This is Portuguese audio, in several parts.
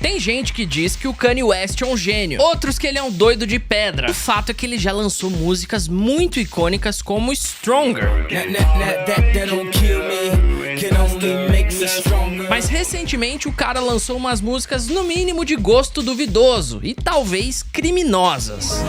Tem gente que diz que o Kanye West é um gênio, outros que ele é um doido de pedra. O fato é que ele já lançou músicas muito icônicas como Stronger. Mas recentemente o cara lançou umas músicas no mínimo de gosto duvidoso e talvez criminosas.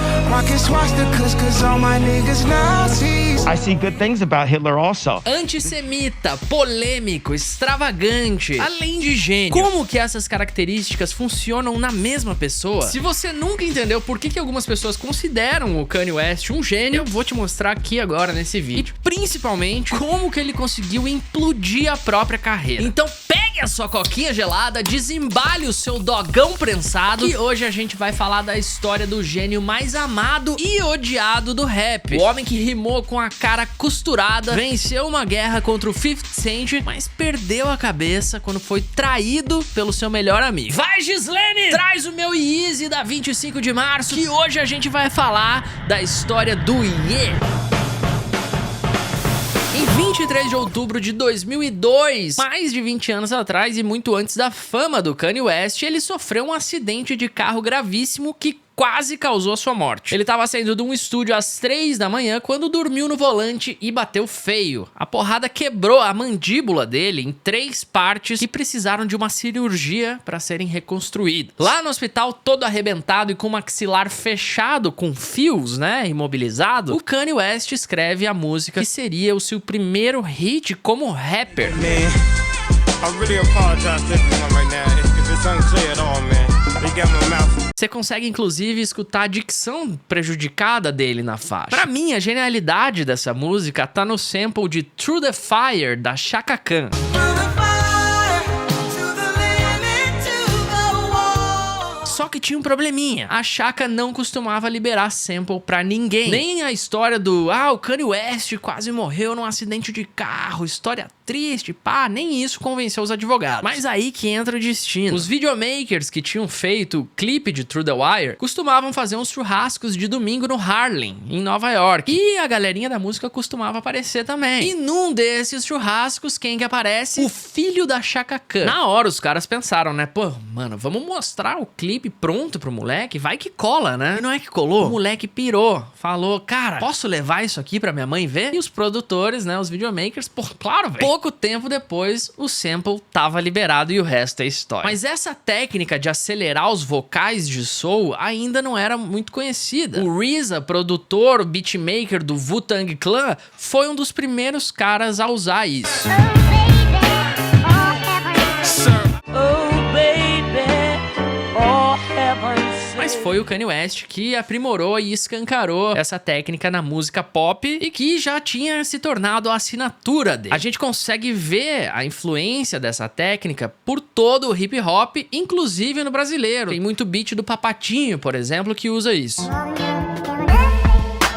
I see good things about Hitler also. Antissemita, polêmico, extravagante, além de gênio. Como que essas características funcionam na mesma pessoa? Se você nunca entendeu por que algumas pessoas consideram o Kanye West um gênio, eu vou te mostrar aqui agora nesse vídeo. E principalmente, como que ele conseguiu implodir a própria carreira. Então pegue a sua coquinha gelada, desembale o seu dogão prensado, e hoje a gente vai falar da história do gênio mais amado e odiado do rap. O homem que rimou com a cara costurada, venceu uma guerra contra o 50 Cent, mas perdeu a cabeça quando foi traído pelo seu melhor amigo. Vai, Gislene! Traz o meu Yeezy da 25 de março, que hoje a gente vai falar da história do Ye. Em 23 de outubro de 2002, mais de 20 anos atrás e muito antes da fama do Kanye West, ele sofreu um acidente de carro gravíssimo que quase causou a sua morte. Ele estava saindo de um estúdio às 3 da manhã quando dormiu no volante e bateu feio. A porrada quebrou a mandíbula dele em 3 partes que precisaram de uma cirurgia para serem reconstruídas. Lá no hospital, todo arrebentado e com o maxilar fechado com fios, né, imobilizado, o Kanye West escreve a música que seria o seu primeiro hit como rapper. Você consegue inclusive escutar a dicção prejudicada dele na faixa. Pra mim, a genialidade dessa música tá no sample de Through the Fire da Chaka Khan. Só que tinha um probleminha. A Chaka não costumava liberar sample pra ninguém. Nem a história do o Kanye West quase morreu num acidente de carro, história triste, pá, nem isso convenceu os advogados. Mas aí que entra o destino. Os videomakers que tinham feito o clipe de Through the Wire costumavam fazer uns churrascos de domingo no Harlem, em Nova York. E a galerinha da música costumava aparecer também. E num desses churrascos, quem que aparece? O filho da Chaka Khan. Na hora os caras pensaram, né? Pô, mano, vamos mostrar o clipe pronto pro moleque? Vai que cola, né? E não é que colou? O moleque pirou. Falou, cara, posso levar isso aqui pra minha mãe ver? E os produtores, né? Os videomakers, pô, claro, velho. Pouco tempo depois, o sample tava liberado e o resto é história. Mas essa técnica de acelerar os vocais de soul ainda não era muito conhecida. O RZA, produtor, beatmaker do Wu-Tang Clan, foi um dos primeiros caras a usar isso. Mas foi o Kanye West que aprimorou e escancarou essa técnica na música pop e que já tinha se tornado a assinatura dele. A gente consegue ver a influência dessa técnica por todo o hip hop, inclusive no brasileiro. Tem muito beat do Papatinho, por exemplo, que usa isso.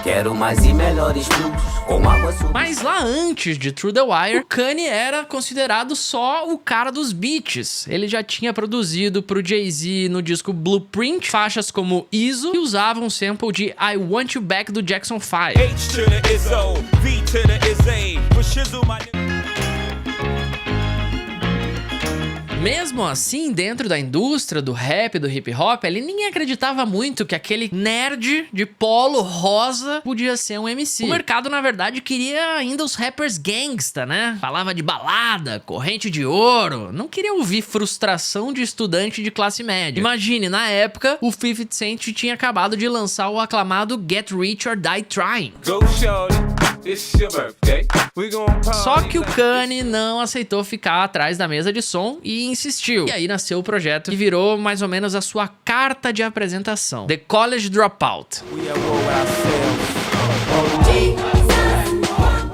Quero mais e melhores frutos com água suja. Mas lá antes de Through the Wire, o Kanye era considerado só o cara dos beats. Ele já tinha produzido pro Jay-Z no disco Blueprint faixas como ISO, que usavam um sample de I Want You Back do Jackson 5. Mesmo assim, dentro da indústria do rap, do hip hop, ele ninguém acreditava muito que aquele nerd de polo rosa podia ser um MC. O mercado, na verdade, queria ainda os rappers gangsta, né? Falava de balada, corrente de ouro. Não queria ouvir frustração de estudante de classe média. Imagine, na época, o 50 Cent tinha acabado de lançar o aclamado Get Rich or Die Trying. Só que o Kanye não aceitou ficar atrás da mesa de som e insistiu. E aí nasceu o projeto que virou mais ou menos a sua carta de apresentação: The College Dropout.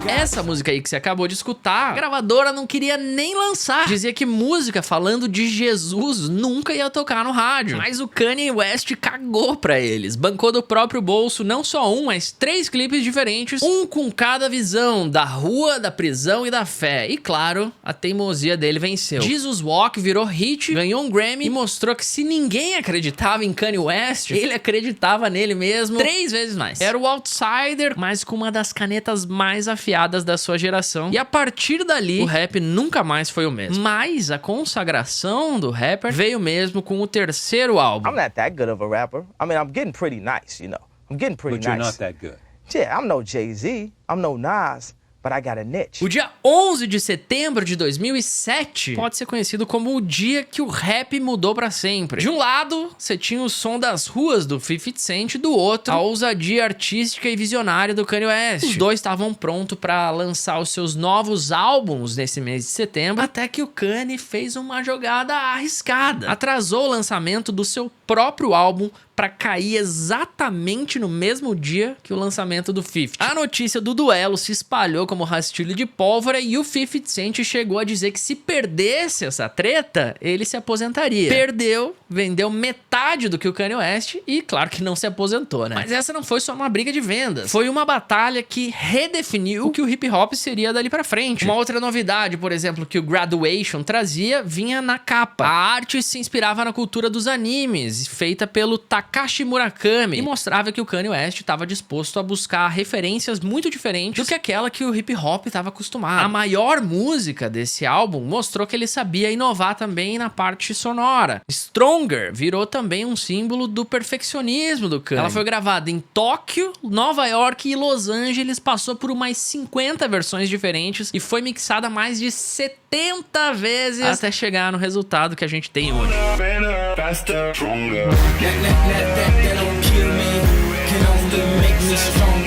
Essa música aí que você acabou de escutar, a gravadora não queria nem lançar. Dizia que música falando de Jesus nunca ia tocar no rádio. Mas o Kanye West cagou pra eles. Bancou do próprio bolso não só um, mas 3 clipes diferentes, um com cada visão da rua, da prisão e da fé. E claro, a teimosia dele venceu. Jesus Walk virou hit, ganhou um Grammy e mostrou que se ninguém acreditava em Kanye West, ele acreditava nele mesmo 3 vezes mais. Era o outsider, mas com uma das canetas mais afiadas diferenciadas da sua geração. E a partir dali, o rap nunca mais foi o mesmo. Mas a consagração do rapper veio mesmo com o terceiro álbum. I'm not that good of a rapper. I mean, I'm getting pretty nice, you know. I'm getting pretty But you're nice. not that good. Yeah, I'm no Jay-Z. I'm no Nas. But I got a niche. O dia 11 de setembro de 2007 pode ser conhecido como o dia que o rap mudou pra sempre. De um lado, você tinha o som das ruas do 50 Cent, do outro, a ousadia artística e visionária do Kanye West. Os dois estavam prontos pra lançar os seus novos álbuns nesse mês de setembro, até que o Kanye fez uma jogada arriscada. Atrasou o lançamento do seu próprio álbum pra cair exatamente no mesmo dia que o lançamento do 50. A notícia do duelo se espalhou como rastilho de pólvora e o 50 Cent chegou a dizer que se perdesse essa treta, ele se aposentaria. Perdeu, vendeu metade do que o Kanye West e claro que não se aposentou, né? Mas essa não foi só uma briga de vendas. Foi uma batalha que redefiniu o que o hip hop seria dali pra frente. Uma outra novidade, por exemplo, que o Graduation trazia, vinha na capa. A arte se inspirava na cultura dos animes, feita pelo Takashi Murakami, e mostrava que o Kanye West estava disposto a buscar referências muito diferentes do que aquela que o hip hop estava acostumado. A maior música desse álbum mostrou que ele sabia inovar também na parte sonora. Stronger virou também um símbolo do perfeccionismo do Kanye. Ela foi gravada em Tóquio, Nova York e Los Angeles, passou por umas 50 versões diferentes e foi mixada mais de 70 vezes até chegar no resultado que a gente tem hoje.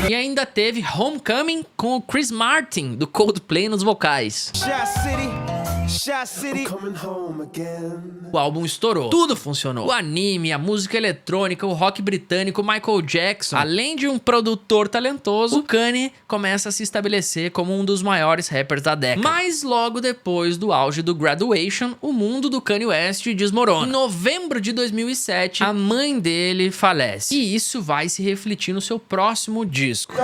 E ainda teve Homecoming com o Chris Martin, do Coldplay, nos vocais. O álbum estourou. Tudo funcionou. O anime, a música eletrônica, o rock britânico, Michael Jackson. Além de um produtor talentoso, o Kanye começa a se estabelecer como um dos maiores rappers da década. Mas logo depois do auge do Graduation, o mundo do Kanye West desmorona. Em novembro de 2007, a mãe dele falece. E isso vai se refletir no seu próximo disco.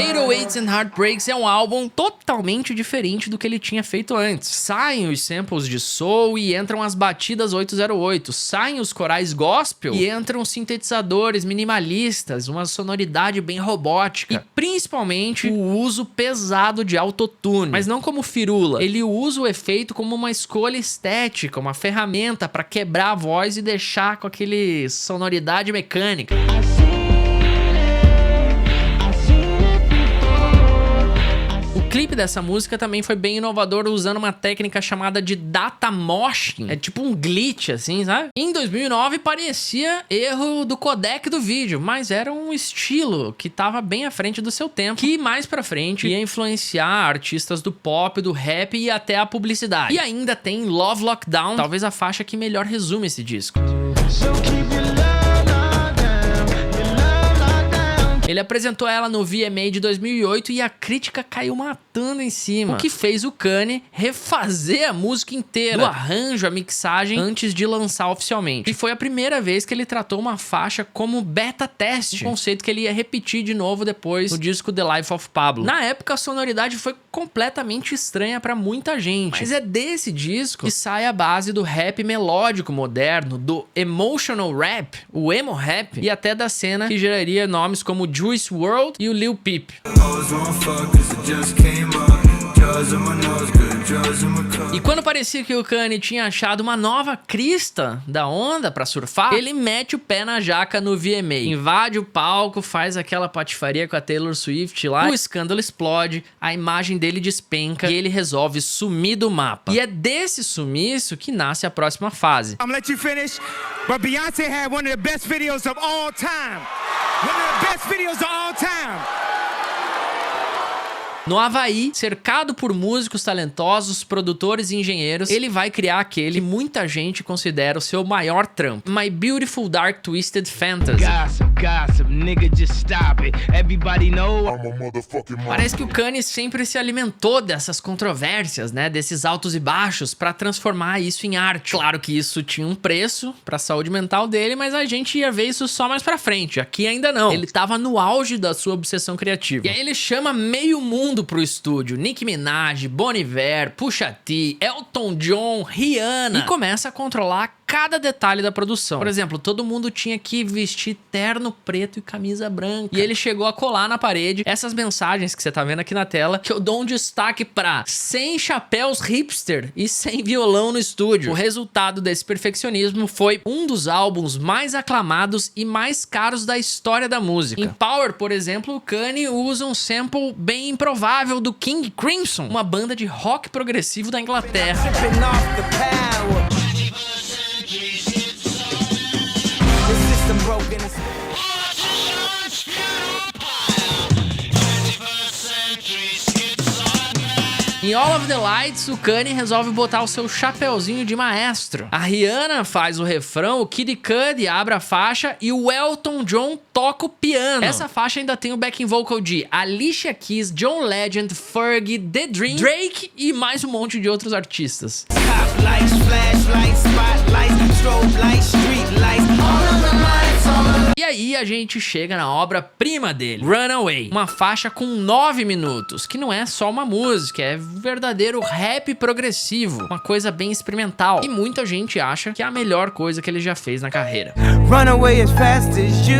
808s and Heartbreaks é um álbum totalmente diferente do que ele tinha feito antes. Saem os samples de soul e entram as batidas 808. Saem os corais gospel e entram sintetizadores minimalistas, uma sonoridade bem robótica. E principalmente o uso pesado de autotune. Mas não como firula. Ele usa o efeito como uma escolha estética, uma ferramenta para quebrar a voz e deixar com aquele sonoridade mecânica. O clipe dessa música também foi bem inovador, usando uma técnica chamada de data moshing. É tipo um glitch, assim, sabe? Em 2009 parecia erro do codec do vídeo, mas era um estilo que tava bem à frente do seu tempo, que mais pra frente ia influenciar artistas do pop, do rap e até a publicidade. E ainda tem Love Lockdown, talvez a faixa que melhor resume esse disco. Ele apresentou ela no VMA de 2008 e a crítica caiu matando em cima, o que fez o Kanye refazer a música inteira, do arranjo à mixagem, antes de lançar oficialmente. E foi a primeira vez que ele tratou uma faixa como beta teste, um conceito que ele ia repetir de novo depois no disco The Life of Pablo. Na época, a sonoridade foi completamente estranha pra muita gente, mas é desse disco que sai a base do rap melódico moderno, do emotional rap, o emo rap, e até da cena que geraria nomes como Juice WRLD e o Lil Peep. E quando parecia que o Kanye tinha achado uma nova crista da onda pra surfar, ele mete o pé na jaca no VMA, invade o palco, faz aquela patifaria com a Taylor Swift lá, o escândalo explode, a imagem dele despenca e ele resolve sumir do mapa. E é desse sumiço que nasce a próxima fase. I'm gonna let you finish, but Beyoncé had one of the best videos of all time. One of the best videos of all time. No Havaí, cercado por músicos talentosos, produtores e engenheiros, ele vai criar aquele que muita gente considera o seu maior trampo, My Beautiful Dark Twisted Fantasy. Gossip, nigga, just stop it. Everybody know I'm a motherfucking monster. Parece que o Kanye sempre se alimentou dessas controvérsias, né, desses altos e baixos, pra transformar isso em arte. Claro que isso tinha um preço pra saúde mental dele, mas a gente ia ver isso só mais pra frente. Aqui ainda não. Ele tava no auge da sua obsessão criativa. E aí ele chama meio mundo pro estúdio, Nicki Minaj, Bon Iver, Pusha T, Elton John, Rihanna, e começa a controlar cada detalhe da produção. Por exemplo, todo mundo tinha que vestir terno preto e camisa branca. E ele chegou a colar na parede essas mensagens que você tá vendo aqui na tela, que eu dou um destaque pra sem chapéus hipster e sem violão no estúdio. O resultado desse perfeccionismo foi um dos álbuns mais aclamados e mais caros da história da música. Em Power, por exemplo, o Kanye usa um sample bem improvável do King Crimson, uma banda de rock progressivo da Inglaterra. Em All of the Lights, o Kanye resolve botar o seu chapeuzinho de maestro. A Rihanna faz o refrão, o Kid Cudi abre a faixa e o Elton John toca o piano. Essa faixa ainda tem o backing vocal de Alicia Keys, John Legend, Fergie, The Dream, Drake e mais um monte de outros artistas. E aí a gente chega na obra-prima dele, Runaway, uma faixa com 9 minutos, que não é só uma música, é verdadeiro rap progressivo, uma coisa bem experimental. E muita gente acha que é a melhor coisa que ele já fez na carreira. Runaway as fast as you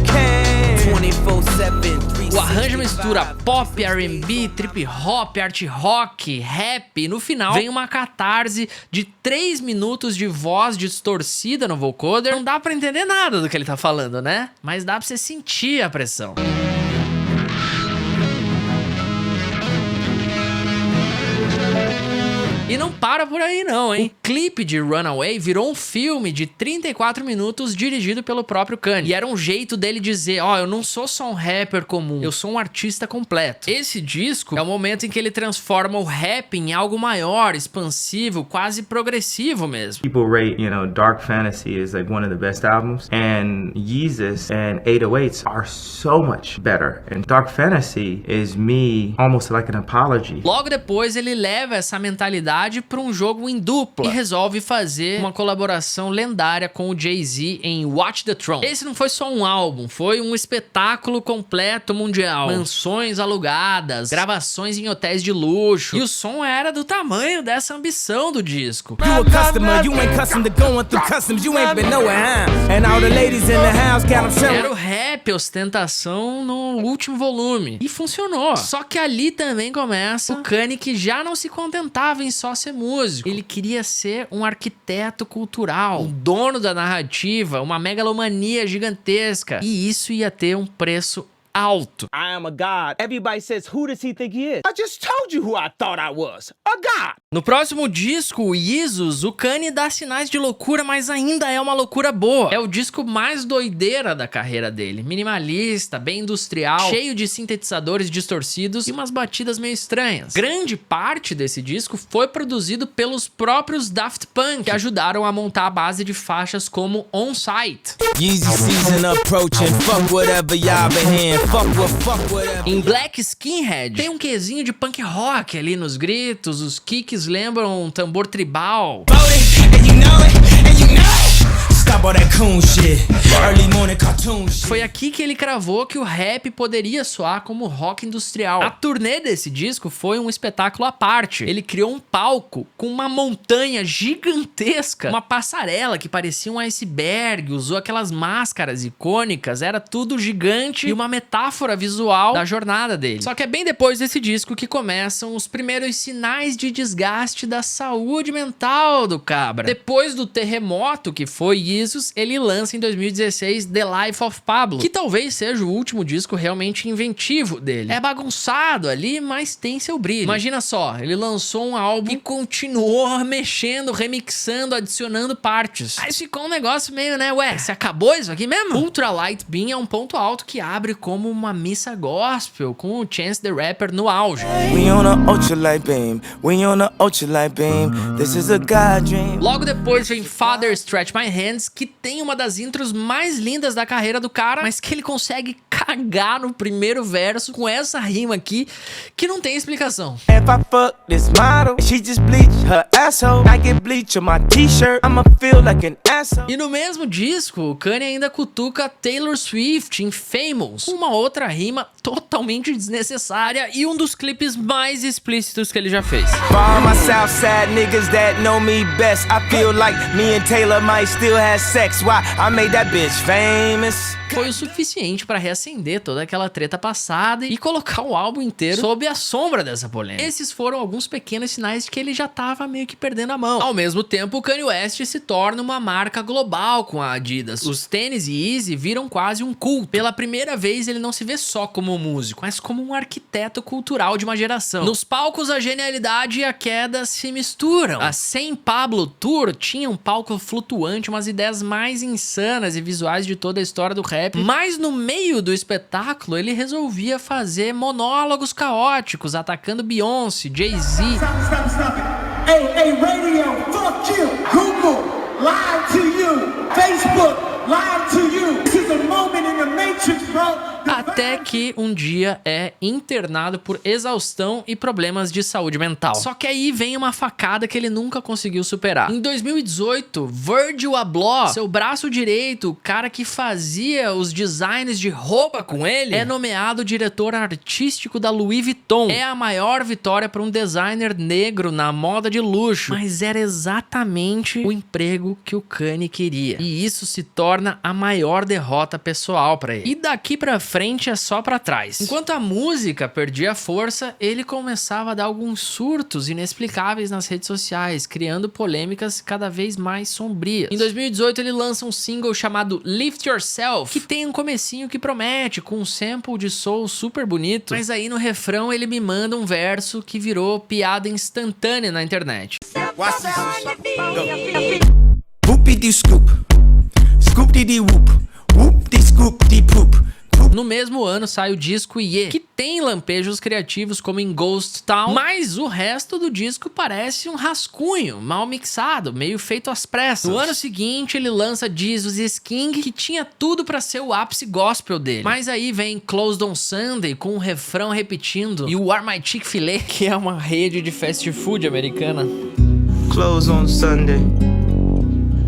can. 24/7. O arranjo mistura pop, R&B, trip hop, art rock, rap e no final vem uma catarse de 3 minutos de voz distorcida no vocoder. Não dá pra entender nada do que ele tá falando, né? Mas dá pra você sentir a pressão. E não para por aí não, hein? O clipe de Runaway virou um filme de 34 minutos dirigido pelo próprio Kanye. E era um jeito dele dizer, ó, eu não sou só um rapper comum, eu sou um artista completo. Esse disco é o momento em que ele transforma o rap em algo maior, expansivo, quase progressivo mesmo. People rate, Dark Fantasy is like one of the best albums, and Yeezus and 808s are so much better. And Dark Fantasy is me almost like an apology. Logo depois ele leva essa mentalidade para um jogo em dupla e resolve fazer uma colaboração lendária com o Jay-Z em Watch the Throne. Esse não foi só um álbum, foi um espetáculo completo mundial. Mansões alugadas, gravações em hotéis de luxo. E o som era do tamanho dessa ambição do disco. You a customer, you ain't custom to going through customs, you ain't been nowhere, huh? And all the ladies in the house got them showing. Era o rap, ostentação no último volume. E funcionou. Só que ali também começa o Kanye, que já não se contentava em só ser músico. Ele queria ser um arquiteto cultural, um dono da narrativa, uma megalomania gigantesca. E isso ia ter um preço alto. I am a god. Everybody says, who does he think he is? I just told you who I thought I was. A god. No próximo disco, o Yeezus, o Kanye dá sinais de loucura, mas ainda é uma loucura boa. É o disco mais doideira da carreira dele. Minimalista, bem industrial, cheio de sintetizadores distorcidos e umas batidas meio estranhas. Grande parte desse disco foi produzido pelos próprios Daft Punk, que ajudaram a montar a base de faixas como On Sight. Yeezy season approaching, fuck whatever y'all been hearing. Em Black Skinhead, tem um quezinho de punk rock ali nos gritos, os kicks lembram um tambor tribal. Foi aqui que ele cravou que o rap poderia soar como rock industrial. A turnê desse disco foi um espetáculo à parte. Ele criou um palco com uma montanha gigantesca, uma passarela que parecia um iceberg, usou aquelas máscaras icônicas, era tudo gigante e uma metáfora visual da jornada dele. Só que é bem depois desse disco que começam os primeiros sinais de desgaste da saúde mental do cabra. Depois do terremoto que foi Yeezus, ele lança em 2016 The Life of Pablo, que talvez seja o último disco realmente inventivo dele. É bagunçado ali, mas tem seu brilho. Imagina só, ele lançou um álbum e continuou mexendo, remixando, adicionando partes. Aí ficou um negócio meio, né, ué, se acabou isso aqui mesmo? Ultra Light Beam é um ponto alto que abre como uma missa gospel, com o Chance the Rapper no auge. Logo depois vem Father Stretch My Hands, que tem uma das intros mais lindas da carreira do cara, mas que ele consegue cagar no primeiro verso com essa rima aqui, que não tem explicação. If I fuck this model, she just bleach her asshole. I get bleach on my t-shirt, I'ma feel like an asshole. E no mesmo disco, o Kanye ainda cutuca Taylor Swift em Famous, uma outra rima totalmente desnecessária e um dos clipes mais explícitos que ele já fez. For all my Southside niggas that know me best, I feel like me and Taylor might still have sex. Why? I made that bitch famous. Foi o suficiente para reacender toda aquela treta passada e colocar o álbum inteiro sob a sombra dessa polêmica. Esses foram alguns pequenos sinais de que ele já tava meio que perdendo a mão. Ao mesmo tempo, o Kanye West se torna uma marca global com a Adidas. Os tênis e Yeezy viram quase um culto. Pela primeira vez, ele não se vê só como um músico, mas como um arquiteto cultural de uma geração. Nos palcos, a genialidade e a queda se misturam. A Sem Pablo Tour tinha um palco flutuante, umas ideias mais insanas e visuais de toda a história do rap. Mas no meio do espetáculo, ele resolvia fazer monólogos caóticos, atacando Beyoncé, Jay-Z. Hey, radio, fuck you. Google, lied to you. Facebook, lied to you. This is a moment in the Matrix, bro. Até que um dia é internado por exaustão e problemas de saúde mental. Só que aí vem uma facada que ele nunca conseguiu superar. Em 2018, Virgil Abloh, seu braço direito, o cara que fazia os designs de roupa com ele, é nomeado diretor artístico da Louis Vuitton. É a maior vitória para um designer negro na moda de luxo, mas era exatamente o emprego que o Kanye queria. E isso se torna a maior derrota pessoal para ele. E daqui pra frente é só pra trás. Enquanto a música perdia força, ele começava a dar alguns surtos inexplicáveis nas redes sociais, criando polêmicas cada vez mais sombrias. Em 2018, ele lança um single chamado Lift Yourself, que tem um comecinho que promete, com um sample de soul super bonito, mas aí no refrão ele me manda um verso que virou piada instantânea na internet. Whoop-de-scoop, scoop-de-whoop, whoop-de-scoop-de-poop. No mesmo ano sai o disco Ye, que tem lampejos criativos como em Ghost Town, mas o resto do disco parece um rascunho, mal mixado, meio feito às pressas. No ano seguinte ele lança Jesus is King, que tinha tudo pra ser o ápice gospel dele. Mas aí vem Closed on Sunday com um refrão repetindo You Are My Chick-fil-A, que é uma rede de fast food americana. Close on Sunday.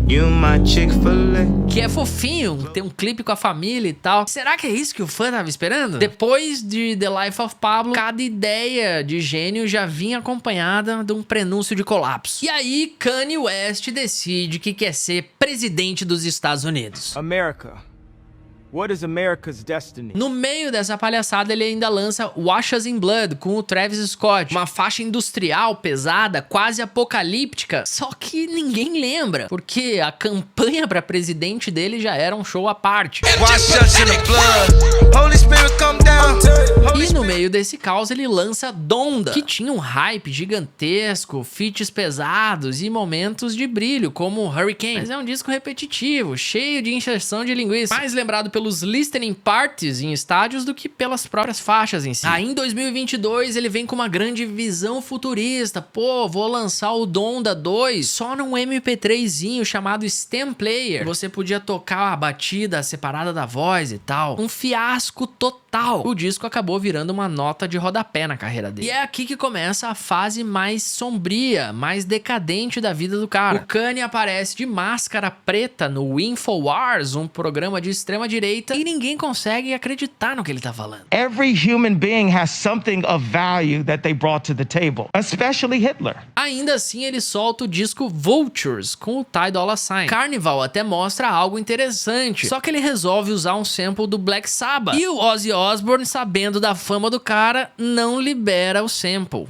You my Chick-fil-A. Que é fofinho, tem um clipe com a família e tal. Será que é isso que o fã tava esperando? Depois de The Life of Pablo, cada ideia de gênio já vinha acompanhada de um prenúncio de colapso. E aí, Kanye West decide que quer ser presidente dos Estados Unidos. America. What is America's destiny? No meio dessa palhaçada, ele ainda lança Wash Us in Blood com o Travis Scott, uma faixa industrial pesada, quase apocalíptica, só que ninguém lembra, porque a campanha para presidente dele já era um show à parte. E no meio desse caos ele lança Donda, que tinha um hype gigantesco, feats pesados e momentos de brilho, como Hurricane. Mas é um disco repetitivo, cheio de inserção de linguiça, mais lembrado pelos listening parties em estádios do que pelas próprias faixas em si. Aí em 2022 ele vem com uma grande visão futurista. Pô, vou lançar o Donda 2 só num MP3zinho chamado Stem Player. Você podia tocar a batida separada da voz e tal. Um fiasco total. O disco acabou virando uma nota de rodapé na carreira dele. E é aqui que começa a fase mais sombria, mais decadente da vida do cara. O Kanye aparece de máscara preta no InfoWars, um programa de extrema direita, e ninguém consegue acreditar no que ele tá falando. Every human being has something of value that they brought to the table, especially Hitler. Ainda assim, ele solta o disco Vultures com o Ty Dolla $ign. Carnival até mostra algo interessante, só que ele resolve usar um sample do Black Sabbath. E o Ozzy Osbourne, sabendo da fama do cara, não libera o sample.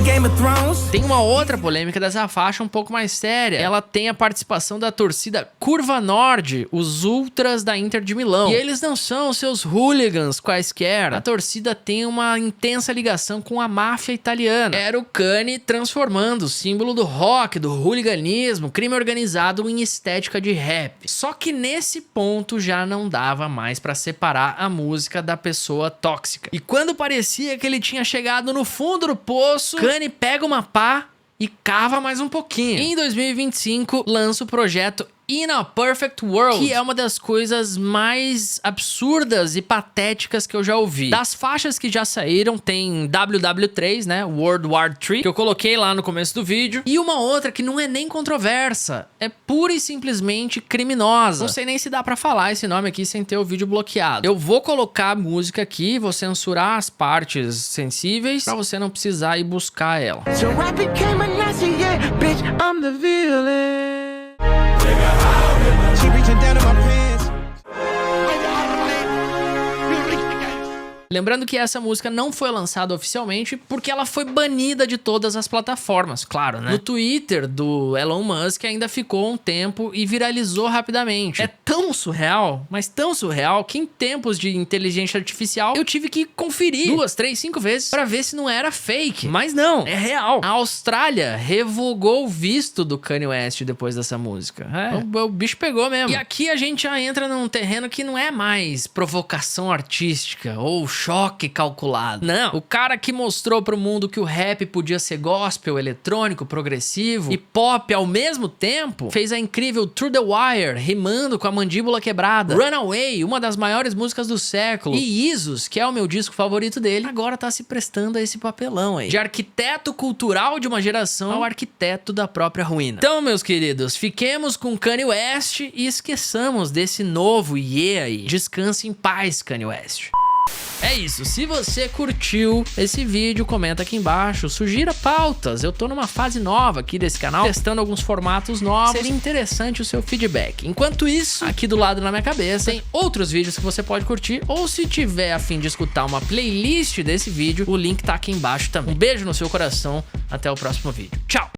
Game of Thrones. Tem uma outra polêmica dessa faixa um pouco mais séria. Ela tem a participação da torcida Curva Nord, os ultras da Inter de Milão. E eles não são seus hooligans quaisquer. A torcida tem uma intensa ligação com a máfia italiana. Era o Kanye transformando o símbolo do rock, do hooliganismo, crime organizado em estética de rap. Só que nesse ponto já não dava mais pra separar a música da pessoa tóxica. E quando parecia que ele tinha chegado no fundo do poço, Kanye pega uma pá e cava mais um pouquinho. Em 2025, lança o projeto In a Perfect World, que é uma das coisas mais absurdas e patéticas que eu já ouvi. Das faixas que já saíram, tem WW3, né, World War III, que eu coloquei lá no começo do vídeo, e uma outra que não é nem controversa, é pura e simplesmente criminosa. Não sei nem se dá pra falar esse nome aqui sem ter o vídeo bloqueado. Eu vou colocar a música aqui, vou censurar as partes sensíveis, pra você não precisar ir buscar ela. So I became a Nazi, yeah, bitch, I'm the villain. She reaching down in my pants. Lembrando que essa música não foi lançada oficialmente porque ela foi banida de todas as plataformas, claro, né? No Twitter do Elon Musk ainda ficou um tempo e viralizou rapidamente. É tão surreal, mas tão surreal, que em tempos de inteligência artificial eu tive que conferir 2, 3, 5 vezes pra ver se não era fake. Mas não, é real. A Austrália revogou o visto do Kanye West depois dessa música. O bicho pegou mesmo. E aqui a gente já entra num terreno que não é mais provocação artística ou choque calculado. Não, o cara que mostrou pro mundo que o rap podia ser gospel, eletrônico, progressivo e pop ao mesmo tempo, fez a incrível Through the Wire, rimando com a mandíbula quebrada. Runaway, uma das maiores músicas do século. E Isus, que é o meu disco favorito dele, agora tá se prestando a esse papelão aí. De arquiteto cultural de uma geração ao arquiteto da própria ruína. Então, meus queridos, fiquemos com Kanye West e esqueçamos desse novo Ye aí. Descanse em paz, Kanye West. É isso, se você curtiu esse vídeo, comenta aqui embaixo, sugira pautas, eu tô numa fase nova aqui desse canal, testando alguns formatos novos, seria interessante o seu feedback. Enquanto isso, aqui do lado na minha cabeça, tem outros vídeos que você pode curtir, ou se tiver a fim de escutar uma playlist desse vídeo, o link tá aqui embaixo também. Um beijo no seu coração, até o próximo vídeo. Tchau!